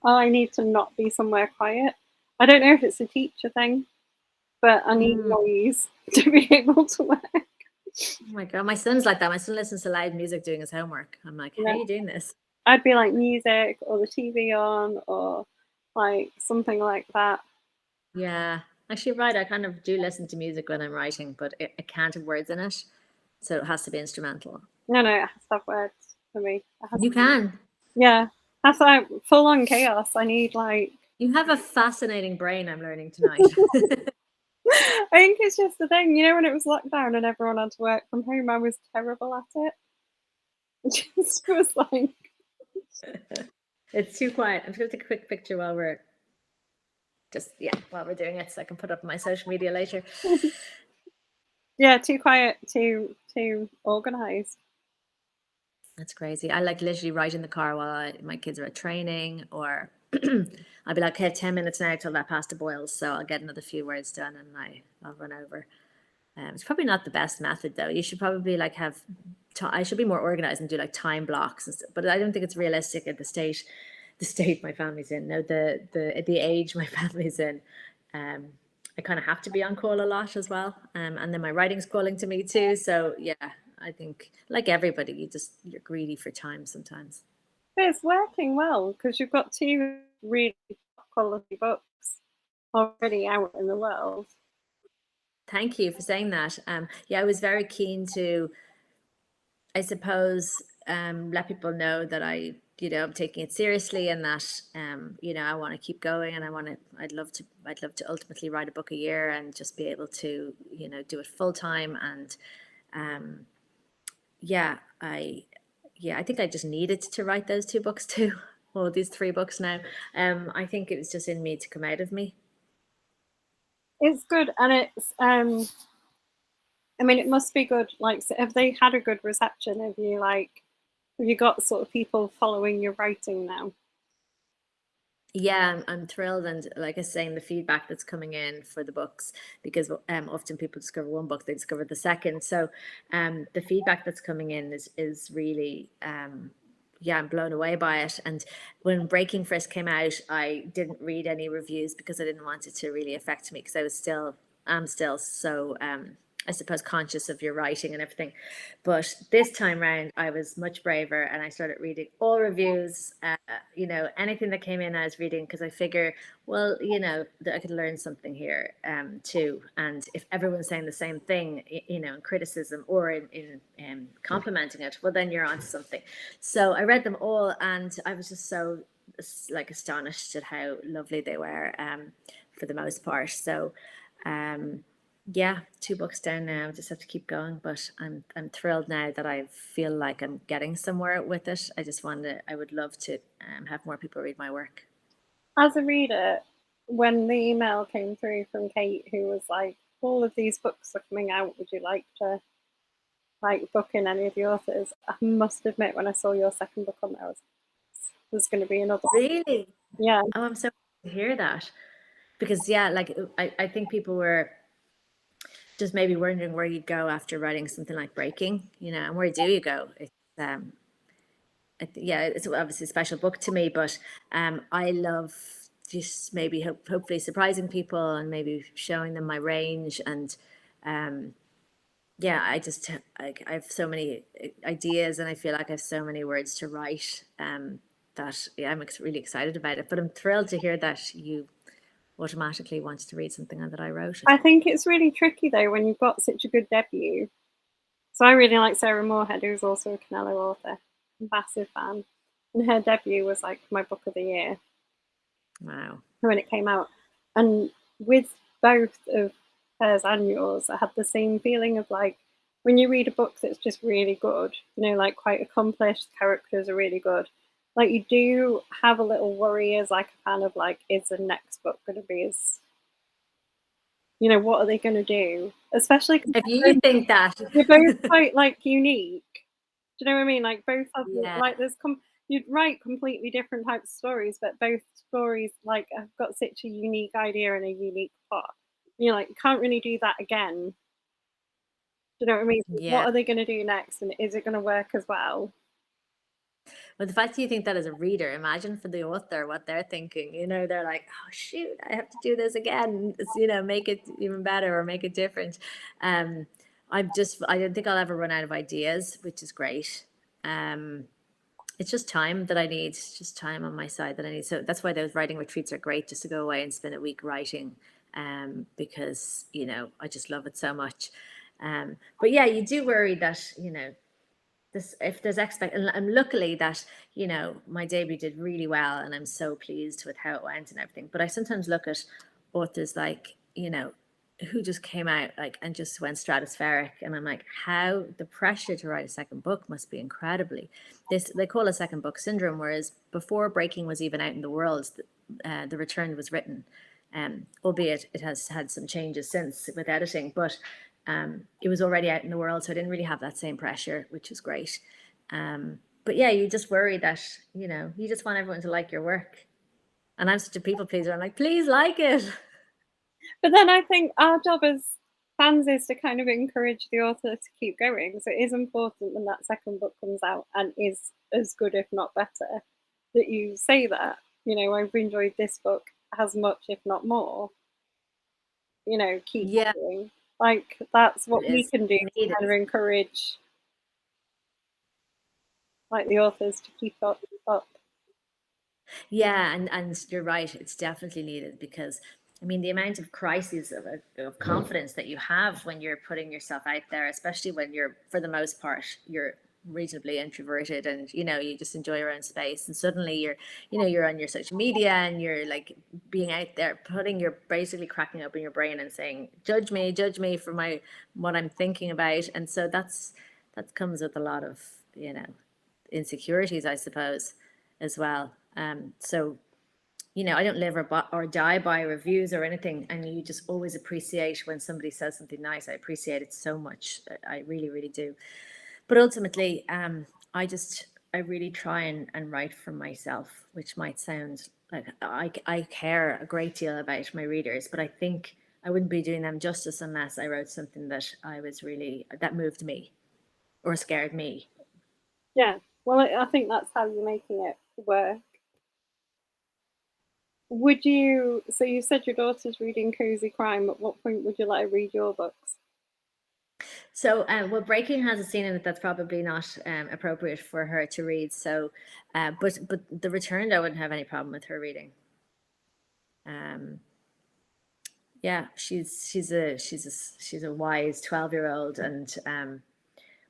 Oh, I need to not be somewhere quiet. I don't know if it's a teacher thing, but I need Mm. noise to be able to work. Oh my God, my son's like that. My son listens to loud music doing his homework. I'm like, how Yeah. are you doing this? I'd be like music or the TV on or like something like that. Yeah, actually, right. I kind of do listen to music when I'm writing, but it can't have words in it, so it has to be instrumental. No, no, it has to have words for me. It has You to be, can. yeah. That's like full on chaos. I need like You have a fascinating brain, I'm learning tonight. I think it's just the thing, when it was lockdown and everyone had to work from home, I was terrible at it. It just was like, It's too quiet. I'm just gonna take a quick picture while we're doing it, so I can put up on my social media later. yeah, too quiet, too organized. That's crazy. I like literally write in the car while my kids are at training, or I'll be like, okay, 10 minutes now till that pasta boils, so I'll get another few words done and I'll run over. It's probably not the best method though. You should probably like have. I should be more organized and do like time blocks, but I don't think it's realistic at the state my family's in. No, the age my family's in. Um, I kind of have to be on call a lot as well, and then my writing's calling to me too. So yeah, I think like everybody, you're greedy for time sometimes. But it's working well because you've got two really top quality books already out in the world. Thank you for saying that. Yeah, I was very keen to, I suppose, let people know that I'm taking it seriously, and that, I want to keep going, and I'd love to ultimately write a book a year and just be able to, do it full time. And, um, yeah, I think I just needed to write those two books too, or these three books now. I think it was just in me to come out of me. It's good, and it's I mean, it must be good. Like, so have they had a good reception? Have you got sort of people following your writing now? Yeah, I'm thrilled, and like I was saying, the feedback that's coming in for the books, because often people discover one book, they discover the second. So, the feedback that's coming in is really, yeah, I'm blown away by it. And when Breaking Frisk came out, I didn't read any reviews because I didn't want it to really affect me, because I'm still so I suppose, conscious of your writing and everything. But this time round, I was much braver and I started reading all reviews, anything that came in, I was reading because I figure, well, that I could learn something here too. And if everyone's saying the same thing, in criticism or in complimenting it, well, then you're onto something. So I read them all and I was just so like astonished at how lovely they were for the most part. So, um, yeah, two books down now. Just have to keep going, but I'm thrilled now that I feel like I'm getting somewhere with it. I would love to have more people read my work. As a reader, when the email came through from Kate, who was like, "All of these books are coming out. Would you like to like book in any of the authors?" I must admit, when I saw your second book on there, there's going to be another. Really? Yeah, Oh, I'm so happy to hear that because yeah, like I think people were just maybe wondering where you go after writing something like Breaking, and where do you go? Um, yeah, it's obviously a special book to me, but I love just maybe hopefully surprising people and maybe showing them my range and um, yeah, I have so many ideas and I feel like I have so many words to write that yeah, I'm really excited about it. But I'm thrilled to hear that you automatically wanted to read something and that I wrote it. I think it's really tricky though when you've got such a good debut. So I really like Sarah Moorhead, who's also a Canelo author, massive fan, and her debut was like my book of the year Wow. when it came out. And with both of hers and yours, I had the same feeling of like when you read a book that's just really good, like quite accomplished, characters are really good. Like you do have a little worry as like a fan of like, is the next book going to be as, what are they going to do? Especially because If you think that, they're both quite like unique. Do you know what I mean? Like both of them, yeah, like you'd write completely different types of stories, but both stories like have got such a unique idea and a unique plot. Like you can't really do that again. Do you know what I mean? What yeah. are they going to do next, and is it going to work as well? But the fact that you think that as a reader, imagine for the author what they're thinking. They're like, oh shoot, I have to do this again. Make it even better or make it different. Um, I don't think I'll ever run out of ideas, which is great. Um, it's just time that I need, just time on my side that I need. So that's why those writing retreats are great, just to go away and spend a week writing, because I just love it so much. But yeah, you do worry that this if there's expect and luckily that my debut did really well and I'm so pleased with how it went and everything. But I sometimes look at authors like who just came out like and just went stratospheric and I'm like, how the pressure to write a second book must be incredibly this they call a second book syndrome, whereas before Breaking was even out in the world, the return was written, albeit it has had some changes since with editing, but it was already out in the world, so I didn't really have that same pressure, which was great. But yeah, you just worry that you just want everyone to like your work, and I'm such a people pleaser. I'm like, please like it. But then I think our job as fans is to kind of encourage the author to keep going. So it is important when that second book comes out and is as good, if not better, that you say that. I've enjoyed this book as much, if not more. Keep Yeah, going. Like that's it what we is can do to needed. kind of encourage like the authors to keep up. Yeah, and you're right. It's definitely needed because I mean the amount of crises of confidence that you have when you're putting yourself out there, especially when you're for the most part you're reasonably introverted and you just enjoy your own space, and suddenly you're on your social media and you're like being out there putting your basically cracking open your brain and saying judge me for my what I'm thinking about, and so that comes with a lot of insecurities, I suppose, as well. So I don't live or die by reviews or anything, and you just always appreciate when somebody says something nice. I appreciate it so much. I really, really do. But ultimately, I really try and write for myself, which might sound like I care a great deal about my readers, but I think I wouldn't be doing them justice unless I wrote something that I was really that moved me or scared me. Yeah. Well, I think that's how you're making it work. Would you? So you said your daughter's reading cozy crime. At what point would you let her read your books? So, well, Breaking has a scene in it that's probably not appropriate for her to read. So, but The Returned, I wouldn't have any problem with her reading. Um, yeah, she's a wise 12-year-old, and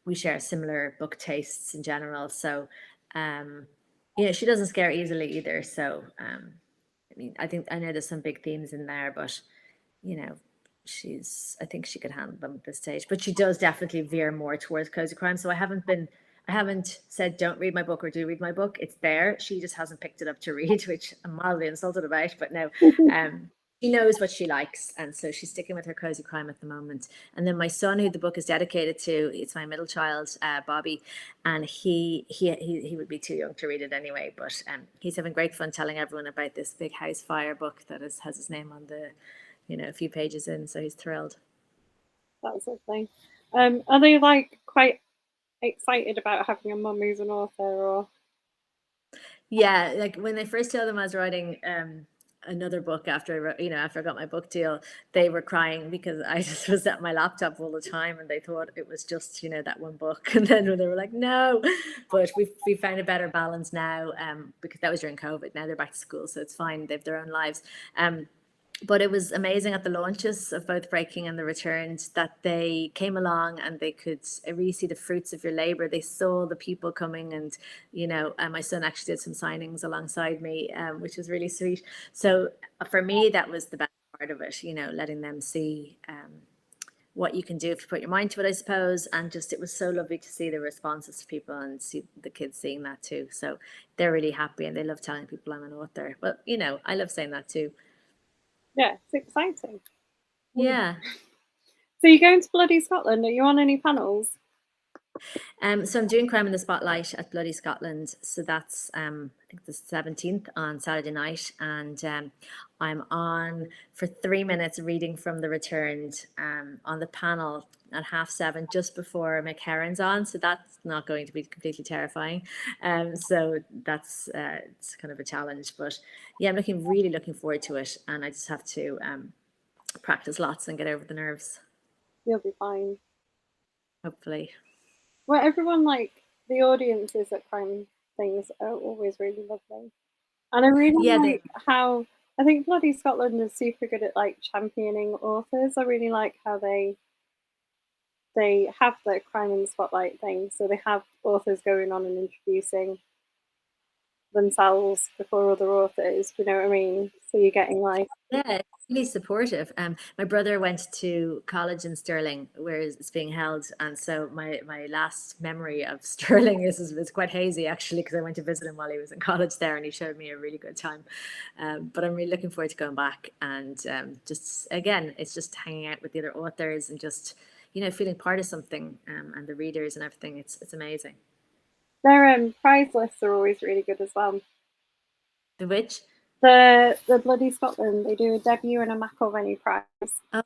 we share similar book tastes in general. So, um, she doesn't scare easily either. So, I mean, I know there's some big themes in there, but you know, I think she could handle them at this stage. But she does definitely veer more towards cozy crime. So I haven't said don't read my book or do read my book. It's there. She just hasn't picked it up to read, which I'm mildly insulted about. But no, um, she knows what she likes, and so she's sticking with her cozy crime at the moment. And then my son, who the book is dedicated to, it's my middle child, Bobby, and he would be too young to read it anyway. But he's having great fun telling everyone about this big house fire book that has his name on the, a few pages in, so he's thrilled. That's the thing. Are they like quite excited about having a mum who's an author, or Yeah, like when they first told them I was writing another book after after I got my book deal, they were crying because I just was at my laptop all the time, and they thought it was just that one book. And then when they were like, no, but we found a better balance now, because that was during COVID. Now they're back to school, so it's fine. They've their own lives. But it was amazing at the launches of both Breaking and The Returned that they came along and they could really see the fruits of your labor. They saw the people coming, and and my son actually did some signings alongside me, which was really sweet. So for me, that was the best part of it. Letting them see what you can do if you put your mind to it, I suppose. And just it was so lovely to see the responses to people and see the kids seeing that too. So they're really happy and they love telling people I'm an author. But I love saying that too. yeah, it's exciting. Yeah. So you're going to Bloody Scotland? Are you on any panels? So I'm doing Crime in the Spotlight at Bloody Scotland. So that's I think the 17th on Saturday night, and I'm on for 3 minutes reading from The Returned on the panel at 7:30, just before McHeron's on. So that's not going to be completely terrifying. So that's it's kind of a challenge, but yeah, I'm really looking forward to it, and I just have to practice lots and get over the nerves. You'll be fine. Hopefully. Well, everyone like the audiences at crime things are always really lovely, and I really Yeah, they like how I think Bloody Scotland is super good at like championing authors. I really like how they have the crime in the spotlight thing, so they have authors going on and introducing themselves before other authors. Do you know what I mean? So you're getting like, Yeah, it's really supportive. My brother went to college in Stirling, where it's being held, and so my last memory of Stirling is quite hazy actually, because I went to visit him while he was in college there, and he showed me a really good time. But I'm really looking forward to going back, and just again, it's just hanging out with the other authors and just feeling part of something, and the readers and everything. It's amazing. their prize lists are always really good as well. The Witch. The Bloody Scotland, they do a debut and a McIlvenney prize.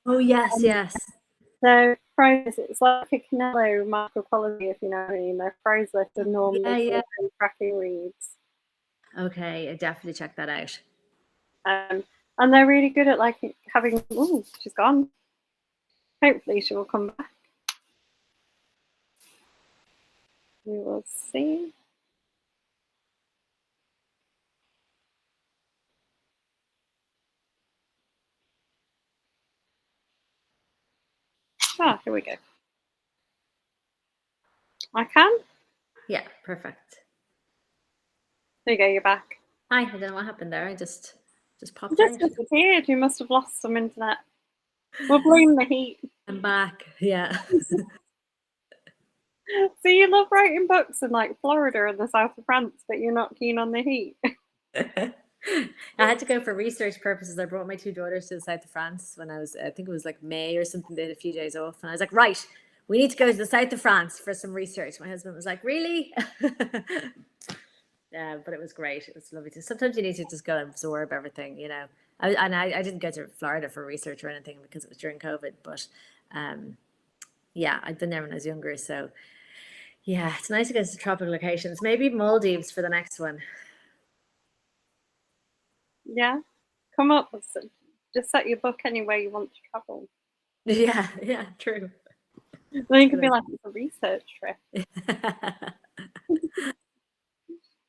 Oh yes, And yes. their prize, it's like a Canelo mark of quality, if you know what I mean. Their prize list are normally Yeah, yeah. good and cracking reads. Okay, I definitely check that out. Um, and they're really good at like having, oh, she's gone. Hopefully she will come back. We will see. Ah, here we go. I can. Yeah, perfect. There you go, you're back. Hi, I don't know what happened there. I just You popped just out. disappeared. You must have lost some internet. We'll blame the heat. I'm back. Yeah. So you love writing books in like Florida and the south of France, but you're not keen on the heat. I had to go for research purposes. I brought my two daughters to the south of France when I think it was like May or something. They had a few days off, and I was like, right, we need to go to the south of France for some research. My husband was like, really? Yeah, but it was great. It was lovely to. Sometimes you need to just go and absorb everything. I didn't go to Florida for research or anything because it was during COVID, but um, yeah, I'd been there when I was younger, so yeah, it's nice to go to tropical locations. Maybe Maldives for the next one. Yeah, come up with just set your book anywhere you want to travel. Yeah, yeah, true. Then It's it a could good be idea. like it's a research trip.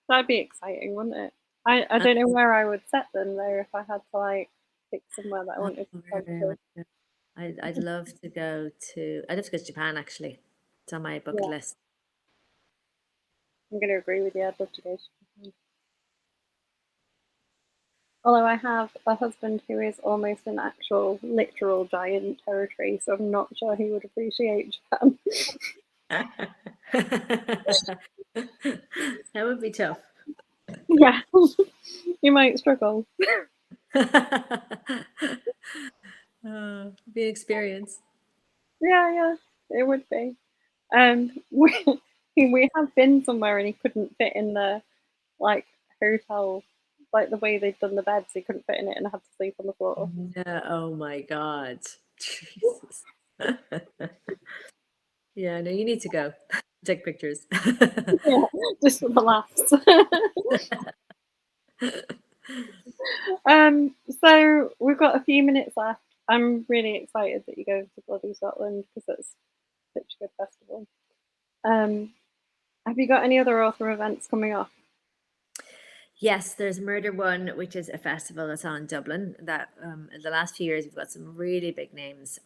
That'd be exciting, wouldn't it? I don't know where I would set them though if I had to like pick somewhere that I Oh, wanted to where go do I to. want to go? I'd love to go to. I'd love to go to Japan actually. It's on my bucket Yeah, list. I'm gonna agree with you. I'd love to go to Japan. Although I have a husband who is almost an actual literal giant territory, so I'm not sure he would appreciate Japan. That would be tough. Yeah, you might struggle. Be an experience. Yeah, yeah, it would be. We we have been somewhere and he couldn't fit in the like hotel, like the way they've done the beds. He couldn't fit in it and had to sleep on the floor. No, oh my God. Jesus. Yeah, no, you need to go. Take pictures. Yeah, just for the laughs. So we've got a few minutes left. I'm really excited that you're going to bloody Scotland because it's such a good festival. Um, have you got any other author events coming up? Yes, there's Murder One, which is a festival that's on in Dublin. That in the last few years we've got some really big names,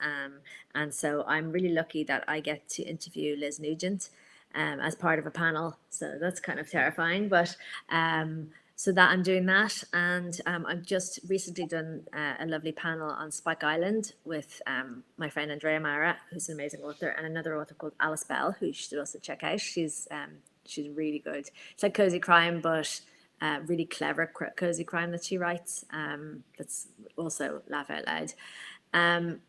and so I'm really lucky that I get to interview Liz Nugent as part of a panel. So that's kind of terrifying, but so that I'm doing that, and I've just recently done a lovely panel on Spike Island with my friend Andrea Mara, who's an amazing author, and another author called Alice Bell, who you should also check out. She's really good. It's like cozy crime, but really clever cozy crime that she writes. That's also laugh out loud. And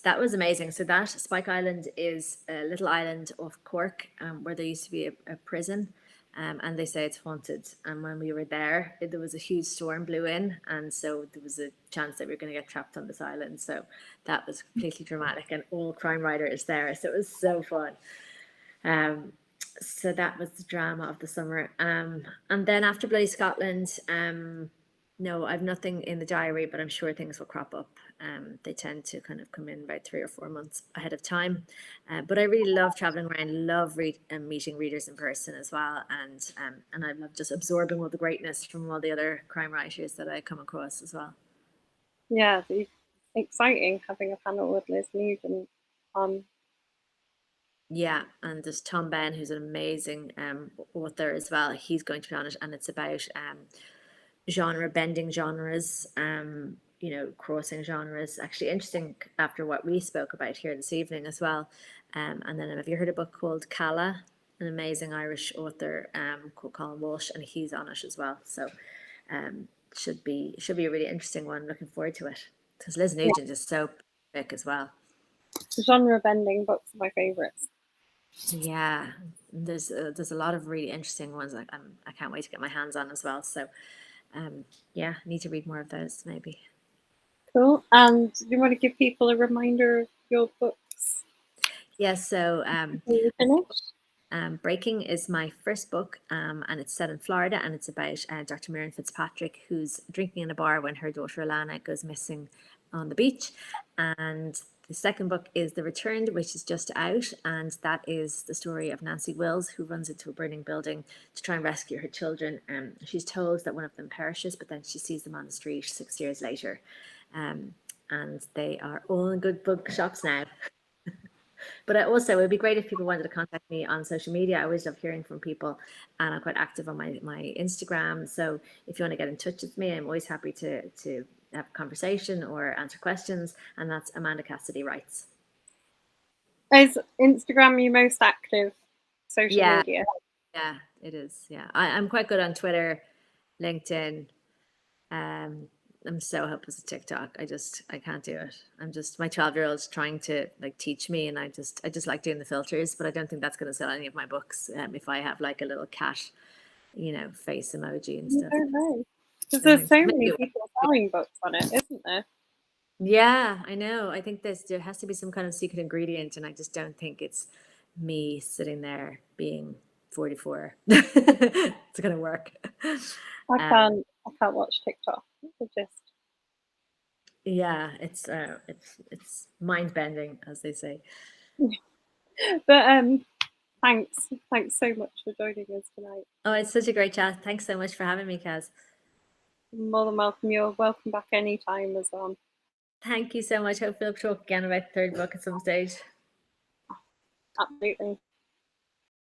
that was amazing. So that Spike Island is a little island off Cork, where there used to be a prison. And they say it's haunted. And when we were there, there was a huge storm blew in, and so there was a chance that we were going to get trapped on this island. So that was completely dramatic, and all crime writers there. So it was so fun. Um, so that was the drama of the summer. And then after Bloody Scotland, no, I've nothing in the diary, but I'm sure things will crop up. They tend to kind of come in about 3 or 4 months ahead of time. But I really love traveling around, love meeting readers in person as well, and I love just absorbing all the greatness from all the other crime writers that I come across as well. Yeah, it's exciting having a panel with Liz Nugent. Um, Yeah, and there's Tom Ben, who's an amazing author as well. He's going to be on it, and it's about genre bending genres, crossing genres. Actually, interesting after what we spoke about here this evening as well. And then have you heard a book called Calla? An amazing Irish author called Colin Walsh, and he's on it as well. So um, should be a really interesting one. Looking forward to it because Liz yeah, Nugent is so thick as well. genre bending books are my favourites. Yeah, there's a lot of really interesting ones. Like I can't wait to get my hands on as well. So yeah, need to read more of those maybe. Cool. And do you want to give people a reminder of your books Yeah, so before you finish? Breaking is my first book, and it's set in Florida, and it's about Dr. Miriam Fitzpatrick, who's drinking in a bar when her daughter Alana goes missing on the beach. And the second book is The Returned, which is just out, and that is the story of Nancy Wills, who runs into a burning building to try and rescue her children. She's told that one of them perishes, but then she sees them on the street 6 years later. Um, and they are all in good bookshops now. But it would be great if people wanted to contact me on social media. I always love hearing from people, and I'm quite active on my Instagram. So if you want to get in touch with me, I'm always happy to have a conversation or answer questions. And that's Amanda Cassidy Writes. Is Instagram your most active social Yeah, media? yeah, it is. Yeah, I'm quite good on Twitter, LinkedIn. Um, I'm so helpless at TikTok. I can't do it. I'm just my 12-year-old's trying to like teach me, and I just like doing the filters, but I don't think that's going to sell any of my books. If I have like a little cat, face emoji and I stuff. don't know. Because I don't there's think so so. many Maybe it people will. selling books on it, isn't there? Yeah, I know. I think there has to be some kind of secret ingredient, and I just don't think it's me sitting there being 44. It's gonna work. Um, I can't watch TikTok. It just yeah, it's mind bending, as they say. But thanks so much for joining us tonight. Oh, it's such a great chat. Thanks so much for having me, Kaz. More than welcome. You're welcome back anytime as well. Thank you so much. Hope we'll talk again about the third book at some stage. Absolutely.